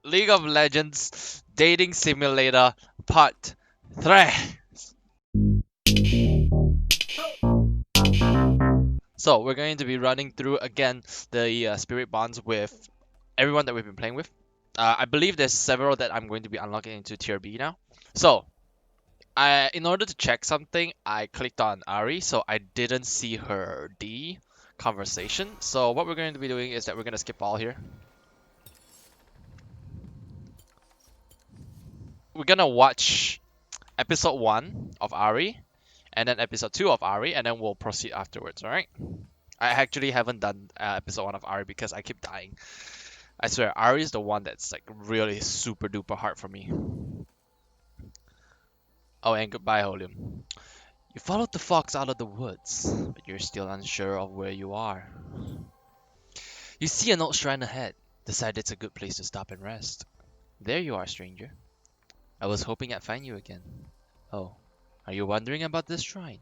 League of Legends Dating Simulator Part 3. So we're going to be running through again the spirit bonds with everyone that we've been playing with. I believe there's several that I'm going to be unlocking into tier B now. So in order to check something, I clicked on Ahri, so I didn't see her D conversation. So what we're going to be doing is that we're going to skip all here. We're going to watch episode 1 of Ahri, and then episode 2 of Ahri, and then we'll proceed afterwards, alright? I actually haven't done episode 1 of Ahri because I keep dying. I swear, Ahri is the one that's like really super duper hard for me. Oh, and goodbye, Holium. You followed the fox out of the woods, but you're still unsure of where you are. You see an old shrine ahead. Decide it's a good place to stop and rest. There you are, stranger. I was hoping I'd find you again. Oh, are you wondering about this shrine?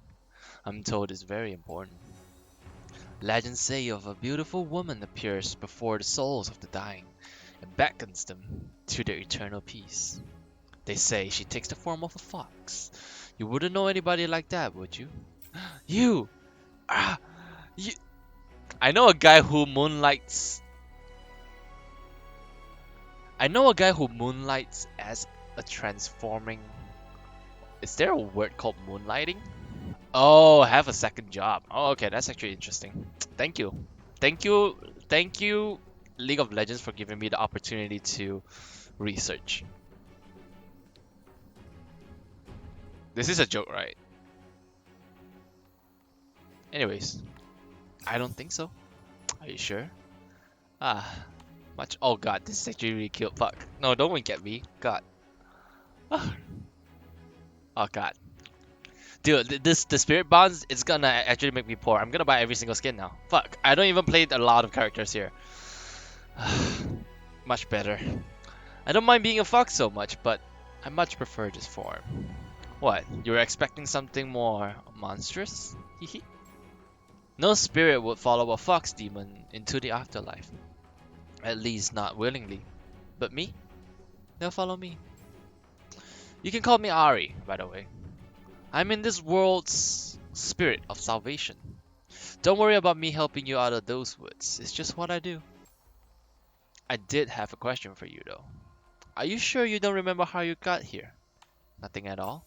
I'm told it's very important. Legends say of a beautiful woman appears before the souls of the dying and beckons them to their eternal peace. They say she takes the form of a fox. You wouldn't know anybody like that, would you? You! Ah! You! I know a guy who moonlights. I know a guy who moonlights as a transforming. Is there a word called moonlighting? Oh, have a second job. Oh, okay, that's actually interesting. Thank you. Thank you. Thank you, League of Legends, for giving me the opportunity to research. This is a joke, right? Anyways, I don't think so. Are you sure? Ah, much. Oh god, this is actually really cute. Fuck. No, don't wink at me. God. Oh god. Dude, this the spirit bonds, it's gonna actually make me poor. I'm gonna buy every single skin now. Fuck. I don't even play a lot of characters here. Much better. I don't mind being a fox so much, but I much prefer this form. What? You were expecting something more monstrous? Hehe. No spirit would follow a fox demon into the afterlife. At least not willingly. But me? They'll follow me. You can call me Ahri, by the way. I'm in this world's spirit of salvation. Don't worry about me helping you out of those woods. It's just what I do. I did have a question for you though. Are you sure you don't remember how you got here? Nothing at all?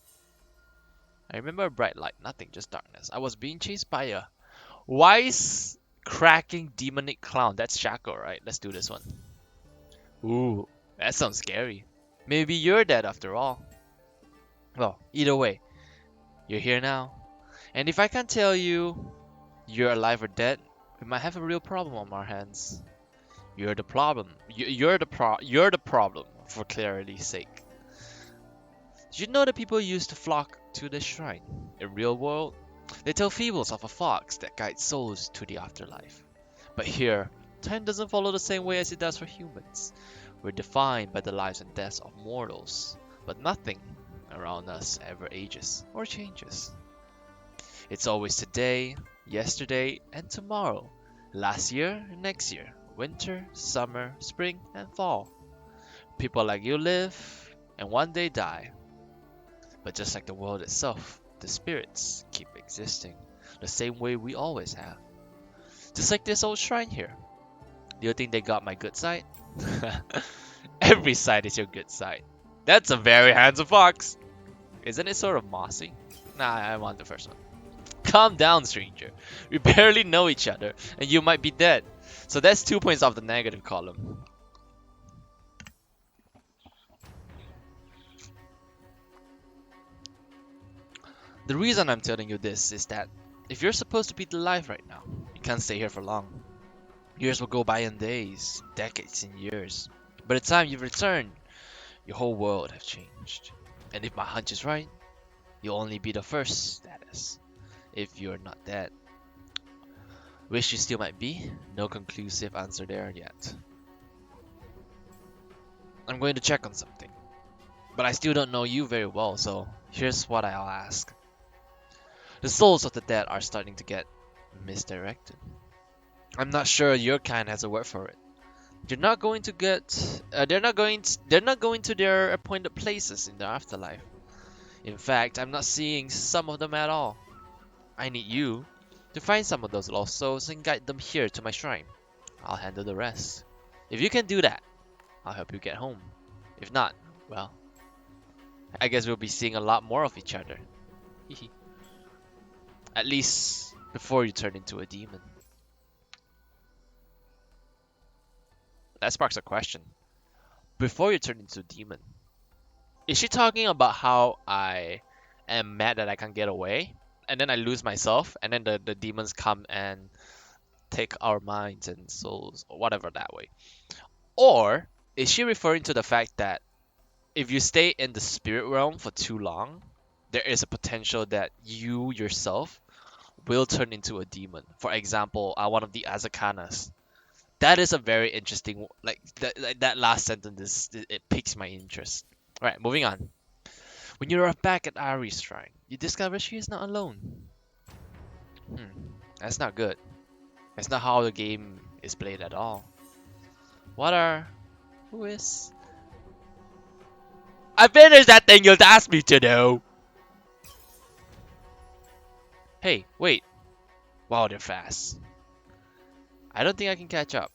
I remember a bright light, nothing, just darkness. I was being chased by a wise, cracking, demonic clown. That's Shaco, right? Let's do this one. Ooh, that sounds scary. Maybe you're dead after all. Well, either way, you're here now. And if I can't tell you you're alive or dead, we might have a real problem on our hands. You're the problem. You're the problem, for clarity's sake. Did you know that people used to flock to the shrine? In real world, they tell fables of a fox that guides souls to the afterlife. But here, time doesn't follow the same way as it does for humans. We're defined by the lives and deaths of mortals, but nothing around us ever ages or changes. It's always today, yesterday, and tomorrow. Last year and next year. Winter, summer, spring, and fall. People like you live, and one day die. But just like the world itself, the spirits keep existing, the same way we always have. Just like this old shrine here. Do you think they got my good side? Every side is your good side. That's a very handsome fox. Isn't it sort of mossy? Nah, I want the first one. Calm down, stranger. We barely know each other, and you might be dead. So that's 2 points off the negative column. The reason I'm telling you this is that if you're supposed to be alive right now, you can't stay here for long. Years will go by in days, decades in years. By the time you return, your whole world have changed. And if my hunch is right, you'll only be the first status, if you're not dead. Wish you still might be, no conclusive answer there yet. I'm going to check on something, but I still don't know you very well, so here's what I'll ask. The souls of the dead are starting to get misdirected. I'm not sure your kind has a word for it. You're not going to get they're not going to their appointed places in the afterlife. In fact, I'm not seeing some of them at all. I need you to find some of those lost souls and guide them here to my shrine. I'll handle the rest. If you can do that, I'll help you get home. If not, well, I guess we'll be seeing a lot more of each other. At least before you turn into a demon. That sparks a question. Before you turn into a demon, is she talking about how I am mad that I can't get away? And then I lose myself, and then the demons come and take our minds and souls, or whatever that way. Or is she referring to the fact that if you stay in the spirit realm for too long, there is a potential that you yourself will turn into a demon. For example, one of the Azakanas. That is a very interesting, that last sentence it piques my interest. All right, moving on. When you're back at Ahri's shrine, you discover she is not alone. That's not good. That's not how the game is played at all. Who is? I finished that thing you asked me to do! Hey, wait. Wow, they're fast. I don't think I can catch up.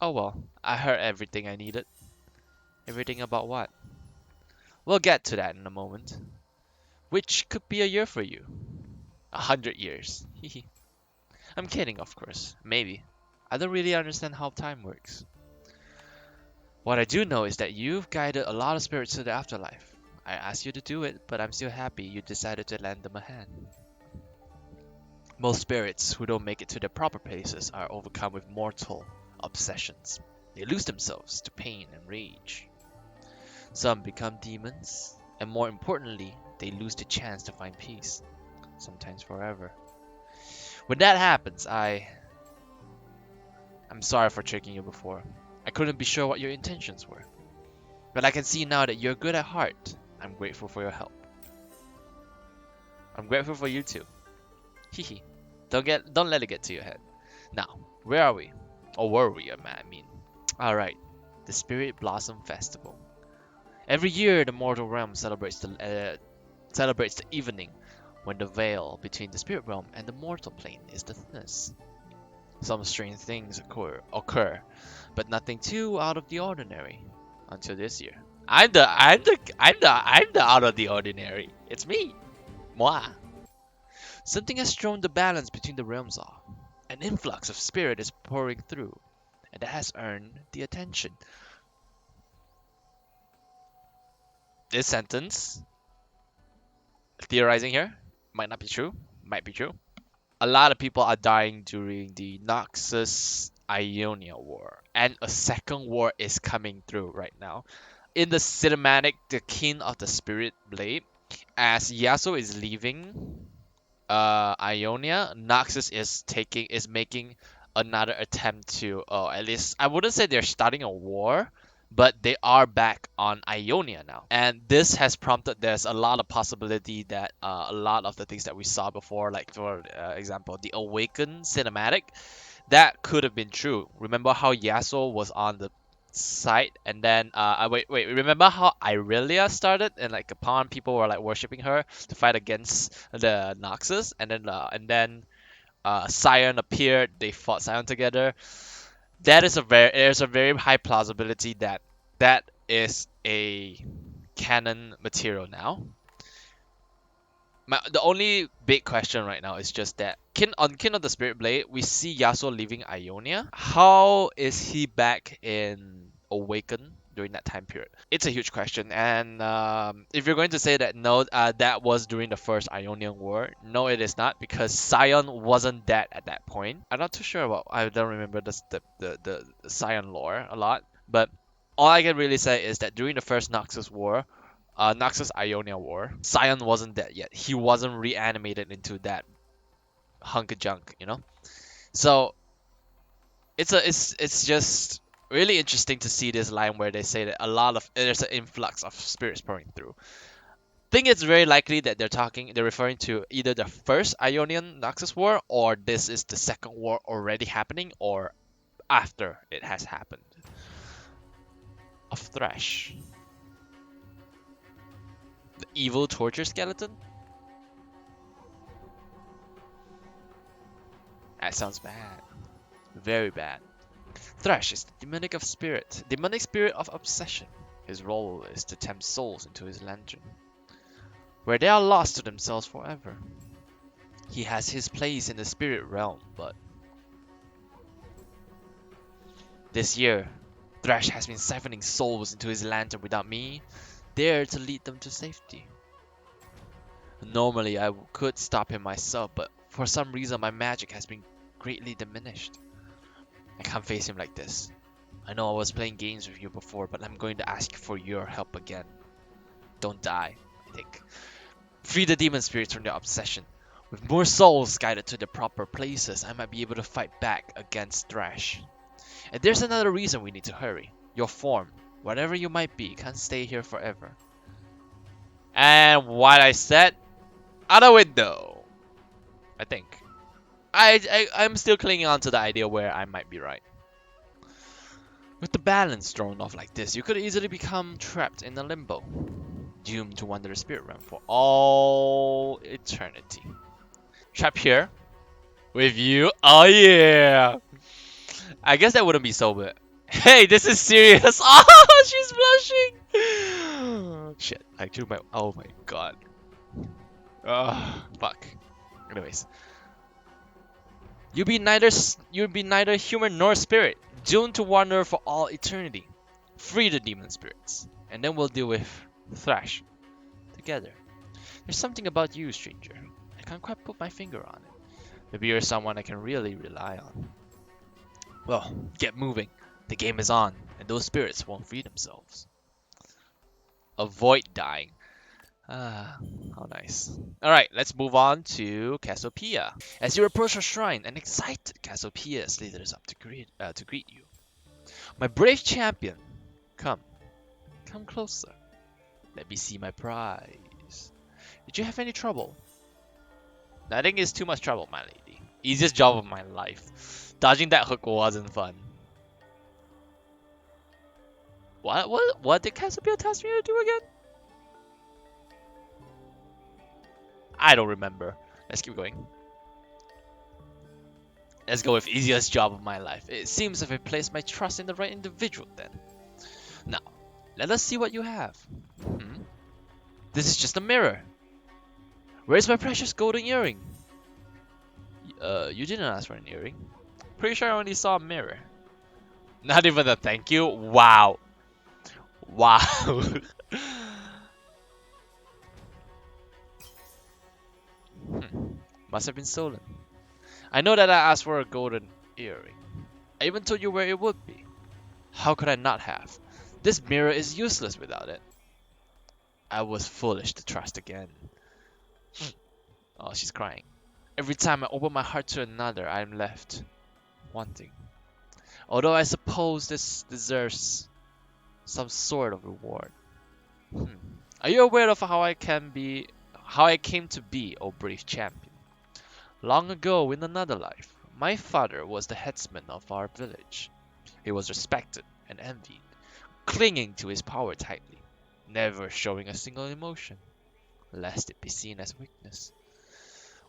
Oh well, I heard everything I needed. Everything about what? We'll get to that in a moment. Which could be a year for you. 100 years. I'm kidding, of course. Maybe. I don't really understand how time works. What I do know is that you've guided a lot of spirits to the afterlife. I asked you to do it, but I'm still happy you decided to lend them a hand. Most spirits who don't make it to their proper places are overcome with mortal obsessions. They lose themselves to pain and rage. Some become demons, and more importantly, they lose the chance to find peace, sometimes forever. When that happens, I'm sorry for tricking you before. I couldn't be sure what your intentions were. But I can see now that you're good at heart. I'm grateful for your help. I'm grateful for you too. Hehe. Don't let it get to your head. Now, where are we? Or were we, I mean. Alright. The Spirit Blossom Festival. Every year the mortal realm celebrates the evening when the veil between the spirit realm and the mortal plane is the thinnest. Some strange things occur, but nothing too out of the ordinary until this year. I'm the out of the ordinary. It's me. Moi. Something has thrown the balance between the realms off. An influx of spirit is pouring through, and that has earned the attention. This sentence, theorizing here, might not be true, might be true. A lot of people are dying during the Noxus Ionia War, and a second war is coming through right now. In the cinematic, the King of the Spirit Blade, as Yasuo is leaving Ionia, Noxus is making another attempt to, at least I wouldn't say they're starting a war, but they are back on Ionia now. And this has prompted there's a lot of possibility that a lot of the things that we saw before, like for example, the Awaken cinematic, that could have been true. Remember how Yasuo was on the site, and then remember how Irelia started, and like upon people were like worshipping her to fight against the Noxus, and then Sion appeared, they fought Sion together. There's a very high plausibility that that is a canon material now. The only big question right now is just that Kin of the Spirit Blade, we see Yasuo leaving Ionia. How is he back in Awaken during that time period? It's a huge question, and if you're going to say that no, that was during the first Ionian War, no, it is not, because Sion wasn't dead at that point. I'm not too sure about. I don't remember the Sion lore a lot, but all I can really say is that during the first Noxus War, Noxus Ionia War, Sion wasn't dead yet. He wasn't reanimated into that hunk of junk, you know. So it's just really interesting to see this line where they say that there's an influx of spirits pouring through. Think it's very likely that they're referring to either the first Ionian Noxus War, or this is the second war already happening, or after it has happened. of Thresh. The evil torture skeleton? That sounds bad. Very bad. Thresh is the demonic spirit of obsession. His role is to tempt souls into his lantern, where they are lost to themselves forever. He has his place in the spirit realm, but this year, Thresh has been siphoning souls into his lantern without me there to lead them to safety. Normally I could stop him myself, but for some reason my magic has been greatly diminished. I can't face him like this. I know I was playing games with you before, but I'm going to ask for your help again. Don't die, I think. Free the demon spirits from their obsession. With more souls guided to the proper places, I might be able to fight back against Thresh. And there's another reason we need to hurry. Your form, whatever you might be, can't stay here forever. And what I said, out the window. I think. I'm still clinging on to the idea where I might be right. With the balance thrown off like this, you could easily become trapped in a limbo, doomed to wander the spirit realm for all eternity. Trapped here with you. Oh yeah. I guess that wouldn't be so bad. Hey, this is serious. Oh, she's blushing. Shit, I threw my. Oh my god. Ugh, fuck. Anyways, you'll be neither human nor spirit, doomed to wander for all eternity. Free the demon spirits, and then we'll deal with Thresh together. There's something about you, stranger. I can't quite put my finger on it. Maybe you're someone I can really rely on. Well, get moving. The game is on, and those spirits won't free themselves. Avoid dying. Ah, how nice. Alright, let's move on to Cassiopeia. As you approach her shrine, an excited Cassiopeia slithers up to greet you. My brave champion, come closer. Let me see my prize. Did you have any trouble? I think it's too much trouble, my lady. Easiest job of my life. Dodging that hook wasn't fun. What did Cassiopeia task me to do again? I don't remember. Let's keep going. Let's go with easiest job of my life. It seems if I place my trust in the right individual then. Now, let us see what you have. This is just a mirror. Where's my precious golden earring? You didn't ask for an earring. Pretty sure I only saw a mirror. Not even a thank you? Wow. Wow. Must have been stolen. I know that I asked for a golden earring. I even told you where it would be. How could I not have? This mirror is useless without it. I was foolish to trust again. Oh, she's crying. Every time I open my heart to another, I am left wanting. Although I suppose this deserves some sort of reward. Are you aware of how I came to be, O brave champion? Long ago, in another life, my father was the headsman of our village. He was respected and envied, clinging to his power tightly, never showing a single emotion, lest it be seen as weakness.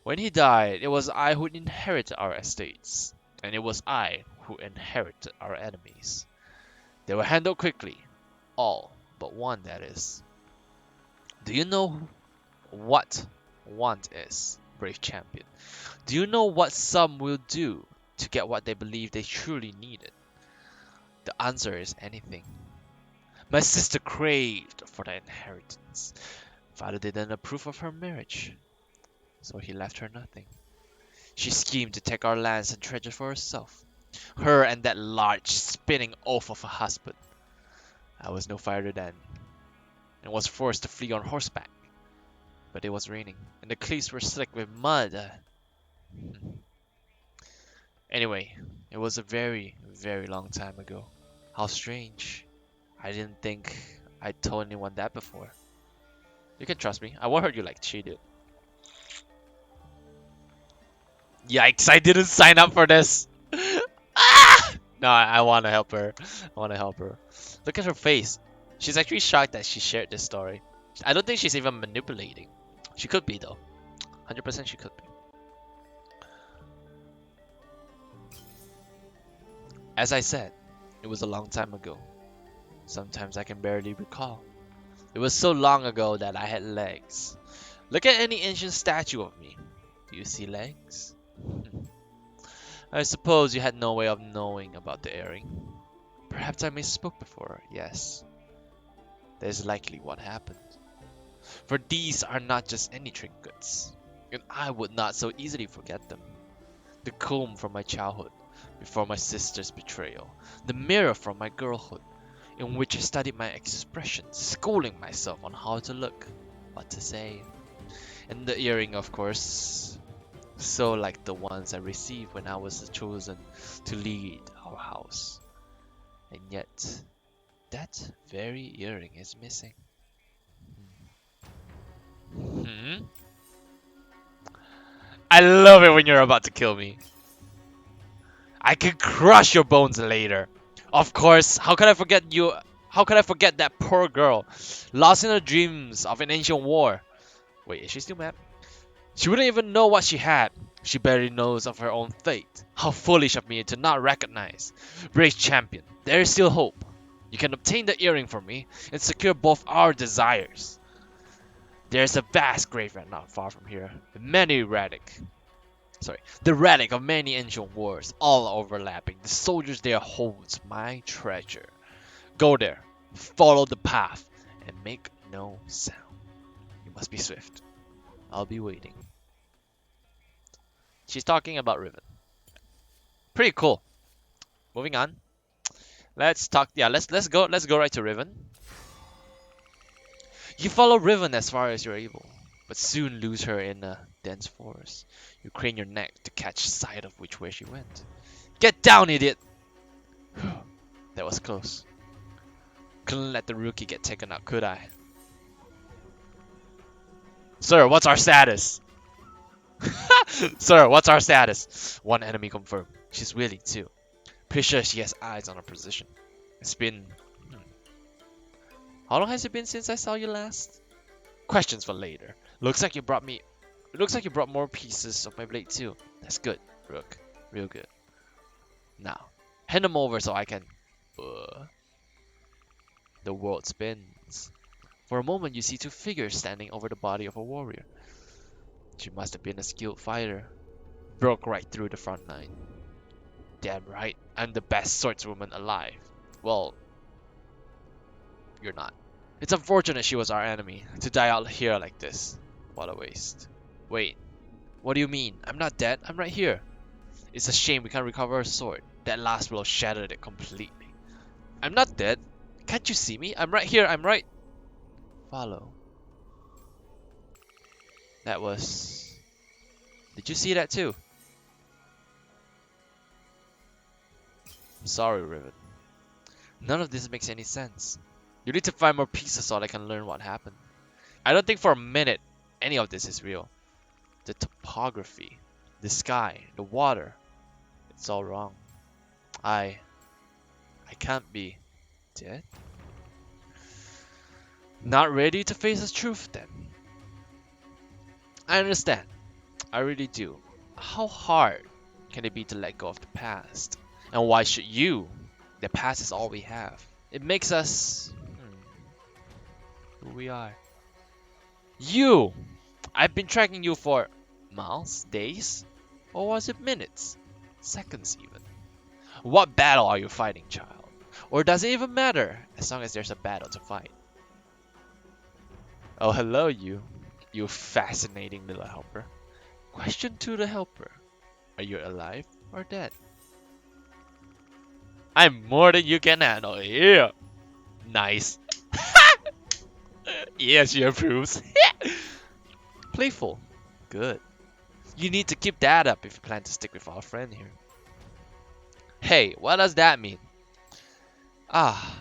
When he died, it was I who inherited our estates, and it was I who inherited our enemies. They were handled quickly, all but one, that is. Do you know what want is, brave champion? Do you know what some will do to get what they believe they truly needed? The answer is anything. My sister craved for the inheritance. Father didn't approve of her marriage, so he left her nothing. She schemed to take our lands and treasures for herself. Her and that large, spinning oaf of a husband. I was no fighter then, and was forced to flee on horseback. But it was raining, and the cleats were slick with mud. Anyway, it was a very, very long time ago. How strange. I didn't think I'd told anyone that before. You can trust me. I won't hurt you like she did. Yikes, I didn't sign up for this. Ah! No, I want to help her. I want to help her. Look at her face. She's actually shocked that she shared this story. I don't think she's even manipulating. She could be though. 100% she could be. As I said, it was a long time ago. Sometimes I can barely recall. It was so long ago that I had legs. Look at any ancient statue of me. Do you see legs? I suppose you had no way of knowing about the earring. Perhaps I misspoke before, yes. That is likely what happened. For these are not just any trinkets, and I would not so easily forget them. The comb from my childhood, before my sister's betrayal. The mirror from my girlhood, in which I studied my expressions, schooling myself on how to look, what to say. And the earring, of course, so like the ones I received when I was chosen to lead our house. And yet, that very earring is missing. Hmm? I love it when you're about to kill me. I can crush your bones later. Of course, how could I forget you? How could I forget that poor girl, lost in her dreams of an ancient war? Wait, is she still mad? She wouldn't even know what she had. She barely knows of her own fate. How foolish of me to not recognize. Brave champion, there is still hope. You can obtain the earring for me and secure both our desires. There is a vast graveyard not far from here, the relic of many ancient wars, all overlapping. The soldiers there holds my treasure. Go there, follow the path, and make no sound. You must be swift. I'll be waiting. She's talking about Riven. Pretty cool. Moving on. Let's talk. Yeah, let's go. Let's go right to Riven. You follow Riven as far as you're able, but soon lose her in a dense forest. You crane your neck to catch sight of which way she went. Get down, idiot! That was close. Couldn't let the rookie get taken out, could I? Sir, what's our status? Sir, what's our status? One enemy confirmed. She's willing too. Pretty sure she has eyes on her position. It's been... How long has it been since I saw you last? Questions for later. Looks like you brought more pieces of my blade too. That's good, Rook. Real good. Now, hand them over so I can... The world spins. For a moment you see two figures standing over the body of a warrior. She must have been a skilled fighter. Broke right through the front line. Damn right, I'm the best swordswoman alive. Well, you're not. It's unfortunate she was our enemy. To die out here like this. What a waste. Wait, what do you mean? I'm not dead, I'm right here. It's a shame we can't recover her sword. That last blow shattered it completely. I'm not dead. Can't you see me? I'm right here, I'm right... Follow. That was... Did you see that too? I'm sorry, Riven. None of this makes any sense. You need to find more pieces so I can learn what happened. I don't think for a minute any of this is real. The topography, the sky, the water, it's all wrong. I can't be dead? Not ready to face the truth then. I understand. I really do. How hard can it be to let go of the past? And why should you? The past is all we have. It makes us who we are. You! I've been tracking you for months, days, or was it minutes? Seconds even. What battle are you fighting, child? Or does it even matter, as long as there's a battle to fight? Oh, hello you. You fascinating little helper. Question to the helper. Are you alive or dead? I'm more than you can handle. Yeah. Nice. Yes, she approves. Playful. Good. You need to keep that up if you plan to stick with our friend here. Hey, what does that mean? Ah,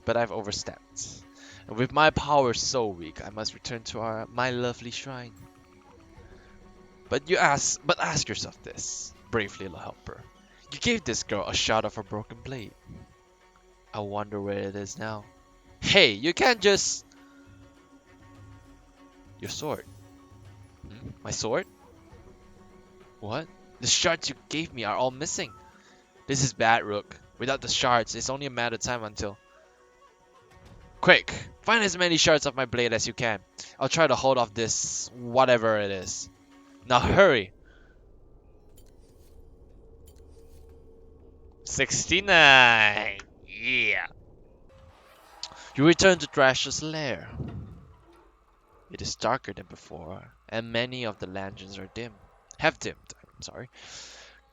but I've overstepped. And with my powers so weak, I must return to my lovely shrine. But ask yourself this, brave little helper. You gave this girl a shot of a broken blade. I wonder where it is now. Hey, you can't just... Your sword. My sword? What? The shards you gave me are all missing. This is bad, Rook. Without the shards, it's only a matter of time until... Quick! Find as many shards of my blade as you can. I'll try to hold off this... whatever it is. Now hurry! 69! Yeah! You return to Thrash's lair. It is darker than before, and many of the lanterns are have dimmed, I'm sorry.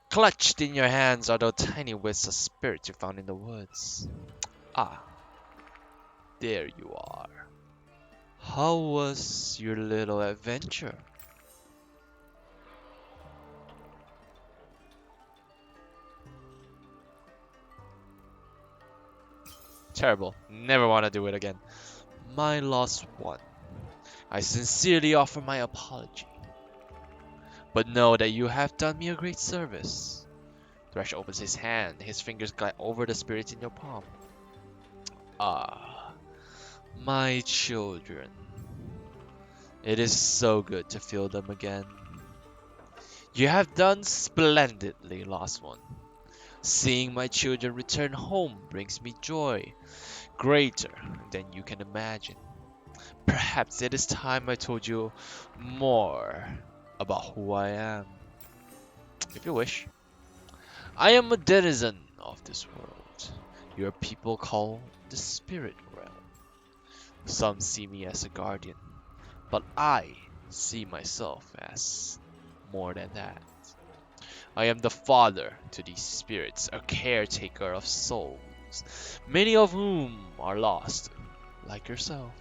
Clutched in your hands are those tiny wisps of spirits you found in the woods. Ah, there you are. How was your little adventure? Terrible. Never want to do it again. My lost one. I sincerely offer my apology. But know that you have done me a great service. Thrash opens his hand. His fingers glide over the spirits in your palm. Ah, my children. It is so good to feel them again. You have done splendidly, lost one. Seeing my children return home brings me joy, greater than you can imagine. Perhaps it is time I told you more about who I am. If you wish. I am a denizen of this world. Your people call the spirit realm. Some see me as a guardian, but I see myself as more than that. I am the father to these spirits, a caretaker of souls, many of whom are lost, like yourself.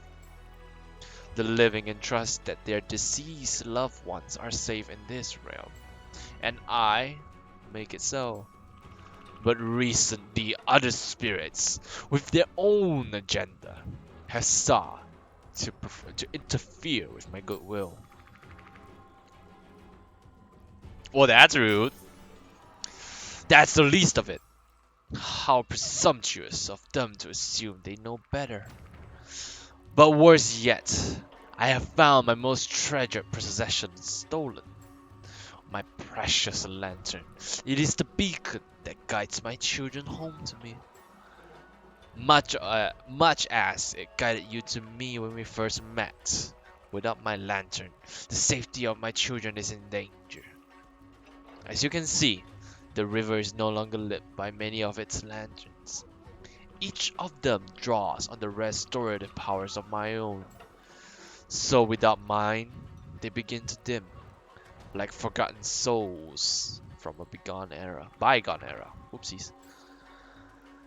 The living entrust that their deceased loved ones are safe in this realm, and I make it so. But recently, other spirits, with their own agenda, have sought to interfere with my goodwill. Well, that's rude. That's the least of it. How presumptuous of them to assume they know better. But worse yet, I have found my most treasured possession stolen. My precious lantern. It is the beacon that guides my children home to me. Much as it guided you to me when we first met. Without my lantern, the safety of my children is in danger. As you can see, the river is no longer lit by many of its lanterns. Each of them draws on the restorative powers of my own. So without mine, they begin to dim, like forgotten souls from a bygone era. Whoopsies.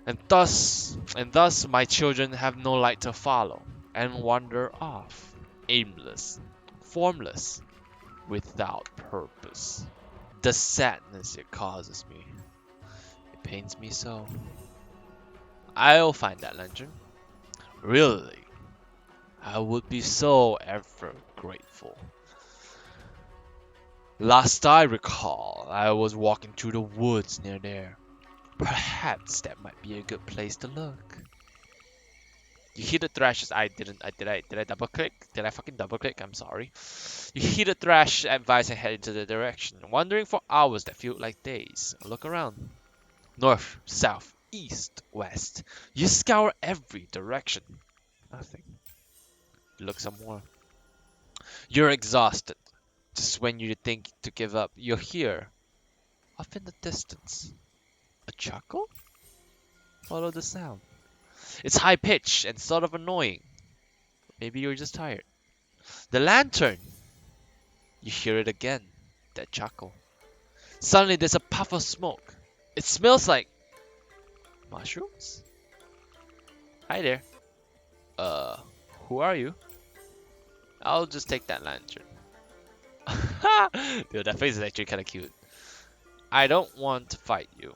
And thus my children have no light to follow, and wander off, aimless, formless, without purpose. The sadness it causes me, it pains me so. I'll find that lantern. Really, I would be so ever grateful. Last I recall, I was walking through the woods near there. Perhaps that might be a good place to look. You hear the thrash's did I double click? Did I fucking double click? I'm sorry. You hear the thrash advice and head into the direction, wandering for hours that feel like days. Look around. North, south, east, west. You scour every direction. Nothing. You look some more. You're exhausted. Just when you think to give up, you hear, off in the distance, a chuckle? Follow the sound. It's high-pitched and sort of annoying. Maybe you're just tired. The lantern! You hear it again, that chuckle. Suddenly there's a puff of smoke. It smells like... mushrooms? Hi there. Who are you? I'll just take that lantern. Dude, that face is actually kinda cute. I don't want to fight you.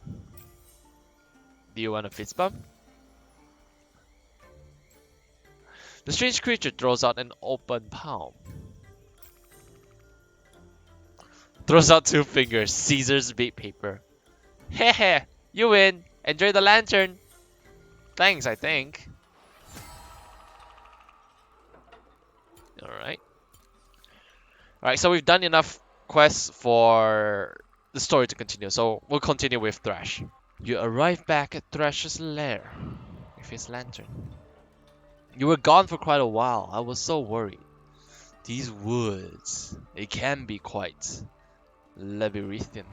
Do you want a fist bump? The strange creature throws out an open palm. Throws out two fingers, scissors, bait paper. Heh, you win. Enjoy the lantern. Thanks, I think. Alright. Alright, so we've done enough quests for the story to continue, so we'll continue with Thresh. You arrive back at Thresh's lair with his lantern. You were gone for quite a while. I was so worried. These woods, it can be quite labyrinthian.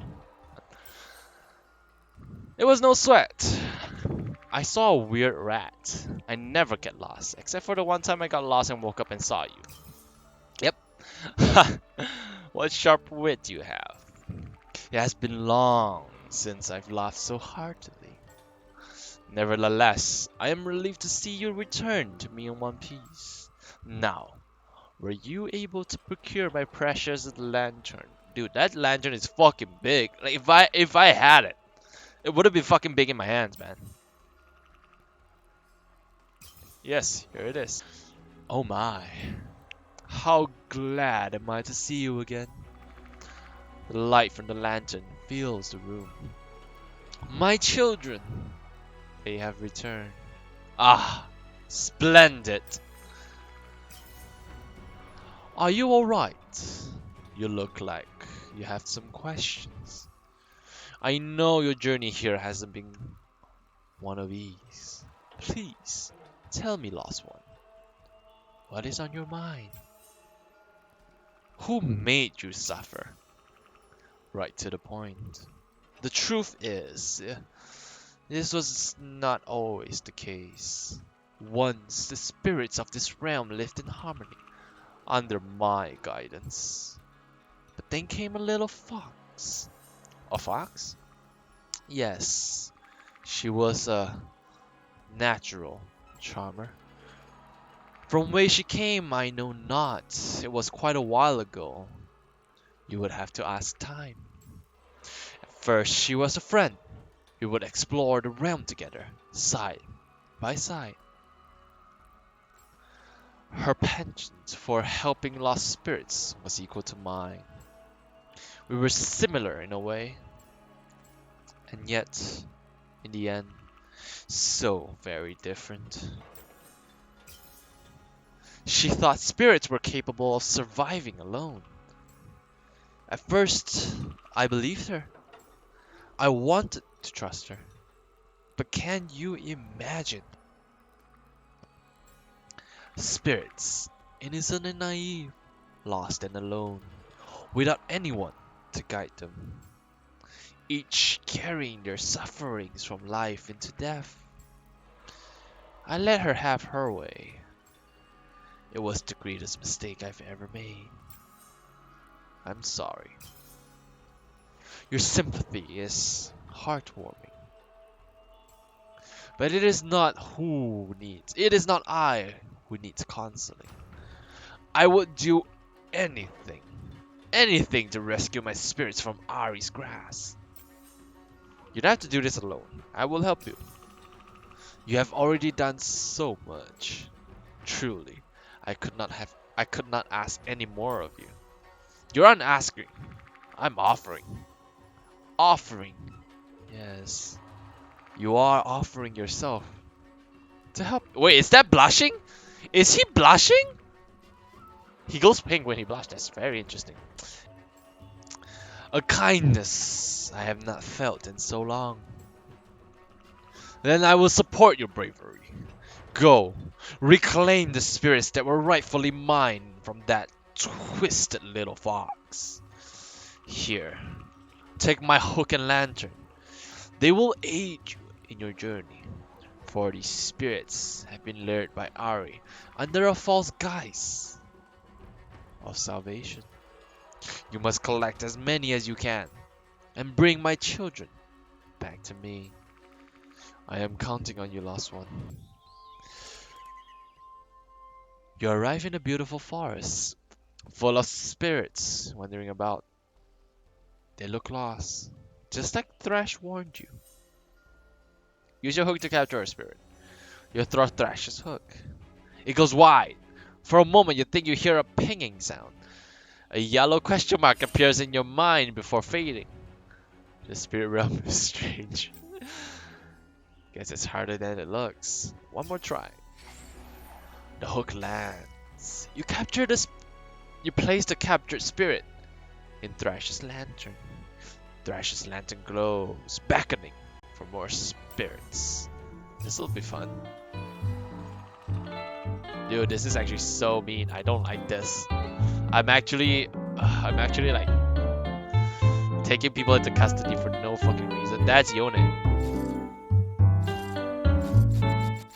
It was no sweat. I saw a weird rat. I never get lost, except for the one time I got lost and woke up and saw you. Yep. What sharp wit you have. It has been long since I've laughed so heartily. Nevertheless, I am relieved to see you return to me in one piece. Now, were you able to procure my precious lantern? Dude, that lantern is fucking big. Like if I had it, it would have been fucking big in my hands, man. Yes, here it is. Oh my. How glad am I to see you again. The light from the lantern fills the room. My children, they have returned. Ah, splendid. Are you alright? You look like you have some questions. I know your journey here hasn't been one of ease. Please, tell me, lost one. What is on your mind? Who made you suffer? Right to the point. The truth is, this was not always the case. Once the spirits of this realm lived in harmony under my guidance. But then came a little fox. A fox? Yes, she was a natural charmer. From where she came, I know not. It was quite a while ago. You would have to ask time. At first, she was a friend. We would explore the realm together, side by side. Her penchant for helping lost spirits was equal to mine. We were similar in a way, and yet, in the end, so very different. She thought spirits were capable of surviving alone. At first, I believed her. I wanted to trust her. But can you imagine? Spirits, innocent and naive, lost and alone, without anyone to guide them. Each carrying their sufferings from life into death. I let her have her way. It was the greatest mistake I've ever made. I'm sorry. Your sympathy is heartwarming. But it is not I who needs counseling. I would do anything, anything to rescue my spirits from Ahri's grasp. You don't have to do this alone. I will help you. You have already done so much. Truly, I could not ask any more of you. You're not asking. I'm offering. Offering. Yes. You are offering yourself to help. Wait, is that blushing? Is he blushing? He goes pink when he blushes. That's very interesting. A kindness I have not felt in so long. Then I will support your bravery. Go, reclaim the spirits that were rightfully mine from that twisted little fox. Here, take my hook and lantern. They will aid you in your journey. For these spirits have been lured by Ahri under a false guise of salvation. You must collect as many as you can and bring my children back to me. I am counting on you, lost one. You arrive in a beautiful forest, full of spirits wandering about. They look lost, just like Thresh warned you. Use your hook to capture a spirit. You throw Thresh's hook. It goes wide. For a moment, you think you hear a pinging sound. A yellow question mark appears in your mind before fading. The spirit realm is strange. Guess it's harder than it looks. One more try. The hook lands. You capture the you place the captured spirit in Thrash's lantern. Thrash's lantern glows, beckoning for more spirits. This'll be fun. Dude, this is actually so mean. I don't like this. I'm actually like taking people into custody for no fucking reason. That's Yone.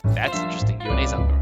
That's interesting. Yone's a